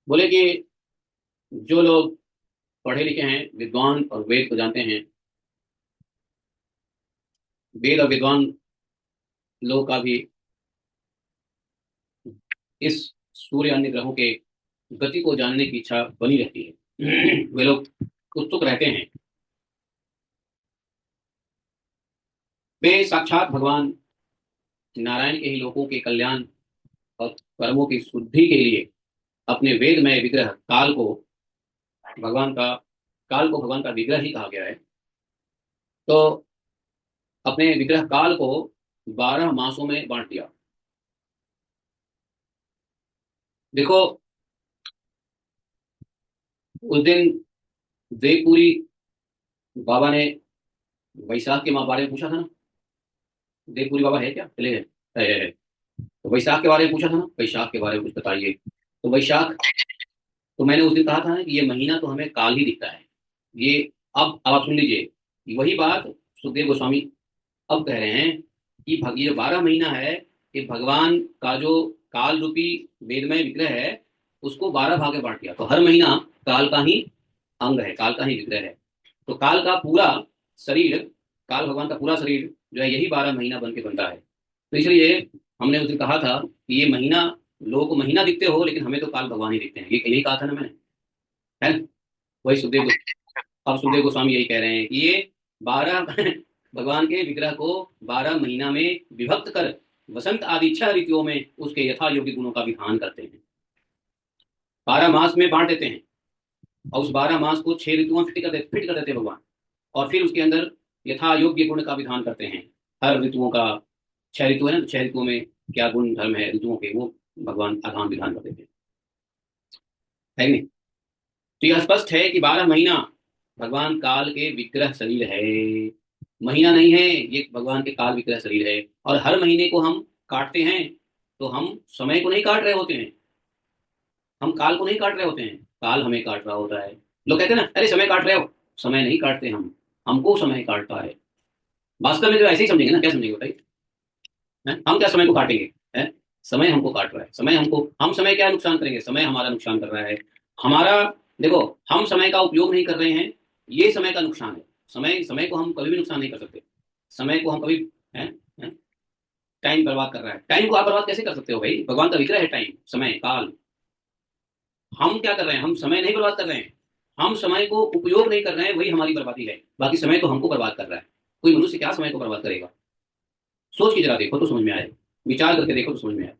बोले कि जो लोग पढ़े लिखे हैं, विद्वान और वेद को जानते हैं, वेद और विद्वान लोग का भी इस सूर्य अन्य ग्रहों के गति को जानने की इच्छा बनी रहती है। वे लोग उत्सुक रहते हैं। वे साक्षात भगवान नारायण के ही लोगों के कल्याण और कर्मों की शुद्धि के लिए अपने वेदमय विग्रह भगवान का काल को भगवान का विग्रह ही कहा गया है। तो अपने विग्रह काल को 12 मासों में बांट दिया। देखो, उस दिन देवपुरी बाबा ने वैशाख के माह बारे में पूछा था ना। देवपुरी बाबा है क्या? चले गए? है। तो वैशाख के बारे में पूछा था ना, वैशाख के बारे में कुछ बताइए। तो वैशाख, तो मैंने उस दिन कहा था ना कि ये महीना तो हमें काल ही दिखता है। ये अब आप सुन लीजिए, वही बात सुखदेव गोस्वामी अब कह रहे हैं कि ये जो 12 महीना है, ये भगवान का जो काल रूपी वेदमय विग्रह है, उसको 12 भाग में बांट दिया। तो हर महीना काल का ही अंग है, काल का ही विग्रह है। तो काल का पूरा शरीर, काल भगवान का पूरा शरीर जो है, यही 12 महीना बन के बनता है। तो इसलिए हमने उस दिन कहा था कि ये महीना, लोगों को महीना दिखते हो लेकिन हमें तो काल भगवान ही दिखते हैं। ये यही कहा था ना मैंने, है। वही सुखदेव अब सुखदेव गोस्वामी यही कह रहे हैं कि ये 12 भगवान के विग्रह को 12 महीना में विभक्त कर वसंत आदि 6 ऋतुओं में उसके यथा योग्य गुणों का विधान करते हैं। 12 मास में बांट देते हैं और उस 12 मास को 6 ऋतुओं में फिट कर देते हैं भगवान। और फिर उसके अंदर यथा योग्य गुण का विधान करते हैं। हर ऋतुओं का, 6 ऋतु है ना, तो 6 ऋतुओं में क्या गुण धर्म है ऋतुओं के, वो भगवान आधान विधान कर देते हैं, है कि नहीं? तो यह स्पष्ट है कि 12 महीना भगवान काल के विग्रह शरीर है, महीना नहीं है। ये भगवान के काल विग्रह शरीर है। और हर महीने को हम काटते हैं तो हम समय को नहीं काट रहे होते हैं, हम काल को नहीं काट रहे होते हैं, काल हमें काट रहा होता है। लोग कहते हैं ना, अरे समय काट रहे हो। समय नहीं काटते हम, हमको समय काटता है। वास्तव में जो ऐसे ही समझेंगे ना, क्या समझेंगे बताइए? हम क्या समय को काटेंगे? हैं? समय हमको काट रहा है। हम समय क्या नुकसान करेंगे? समय हमारा नुकसान कर रहा है। हमारा, देखो, हम समय का उपयोग नहीं कर रहे हैं, ये समय का नुकसान है। समय समय को हम कभी भी नुकसान नहीं कर सकते। समय को हम कभी, हैं हैं? टाइम बर्बाद कर रहा है। टाइम को आप बर्बाद कैसे कर सकते हो भाई? भगवान का विग्रह है टाइम, समय, काल। हम क्या कर रहे हैं? हम समय नहीं बर्बाद कर रहे हैं, हम समय को उपयोग नहीं कर रहे हैं, वही हमारी बर्बादी है। बाकी समय तो हमको बर्बाद कर रहा है। कोई मनुष्य क्या समय को बर्बाद करेगा? सोच के जरा देखो तो समझ में आए, विचार करके देखो तो समझ में आए।